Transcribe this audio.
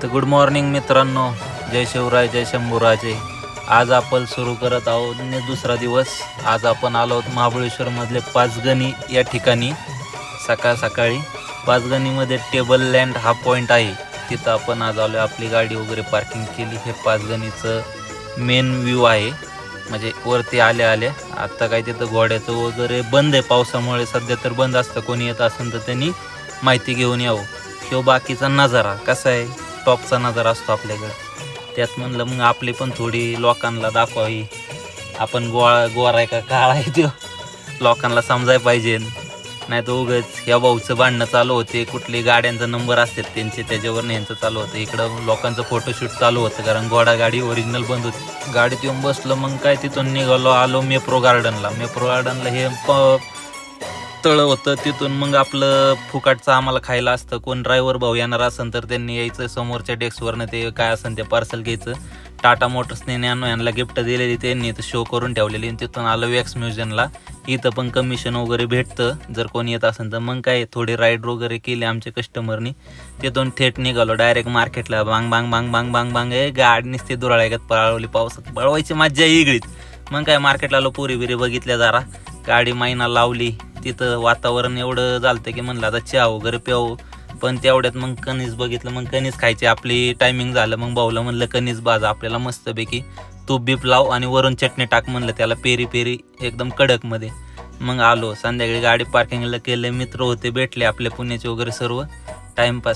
तर good morning मित्रांनो, जय शिवराय जय शंभूराजे. आज आपण सुरू करत आहोत दुसरा दिवस. आज आपण आलो आहोत महाबळेश्वरमधले पाचगणी या ठिकाणी. सकाळ सकाळी पाचगणीमध्ये टेबल लँड हा पॉईंट आहे, तिथं आपण आज आलो. आपली गाडी वगैरे पार्किंग केली. हे पाचगणीचं मेन व्ह्यू आहे, म्हणजे वरती आल्या आल्या. आता काय तिथं घोड्याचं वगैरे बंद आहे पावसामुळे, सध्या तर बंद असतं. कोणी येत असेल तर त्यांनी माहिती घेऊन यावं. किंवा बाकीचा नजारा कसा आहे, टॉपचा नजारा असतो आपल्याकडे. त्यात म्हणलं मग आपली पण थोडी लोकांना दाखवावी. आपण गोरा आहे का काळा आहे तो लोकांना समजायला पाहिजे. नाही तर उगाच ह्या भाऊचं भांडणं चालू होते, कुठली गाड्यांचा नंबर असतात त्यांचे, त्याच्यावर यांचं चालू होतं. इकडं लोकांचं फोटोशूट चालू होतं, कारण घोडा गाडी ओरिजिनल बंद होती. गाडीत येऊन बसलं, मग काय तिथून निघालो, आलो मेप्रो गार्डनला. मेप्रो गार्डनला हे तळं होतं. तिथून मग आपलं फुकाटचं आम्हाला खायला असतं. कोण ड्रायव्हर भाऊ येणार असेल तर त्यांनी यायचं, समोरच्या डेस्कवरनं ते काय असेल ते पार्सल घ्यायचं. टाटा मोटर्सने यांना गिफ्ट दिलेली, त्यांनी तर शो करून ठेवलेली. तिथून आलं वॅक्स म्युझियमला. इथं पण कमिशन वगैरे भेटतं जर कोणी येत असेल तर. मग काय थोडी राईड वगैरे केली आमच्या कस्टमरनी. तिथून थेट निघालो डायरेक्ट मार्केटला. बांग बांग बांग बांग बांग बांग गाडी नुसती दुराळ्यात पळवली. पावसात पळवायची मज्जा वेगळीच. मग काय मार्केटला आलो, पुरी बिरी बघितल्या जरा, गाडी मायना लावली. तिथं वातावरण एवढं झालतं की म्हणलं आता चहा वगैरे प्यावं. पण तेवढ्यात मग कणीस बघितलं, मग कणीस खायची आपली टायमिंग झालं. मग भाऊला म्हणलं कणीस भाजा आपल्याला मस्तपैकी, तूप बीप लाव आणि वरून चटणी टाक म्हणलं, त्याला पेरी पेरी एकदम कडकमध्ये. मग आलो संध्याकाळी, गाडी पार्किंगला केलं. मित्र होते भेटले आपले पुण्याचे वगैरे सर्व. टाइमपास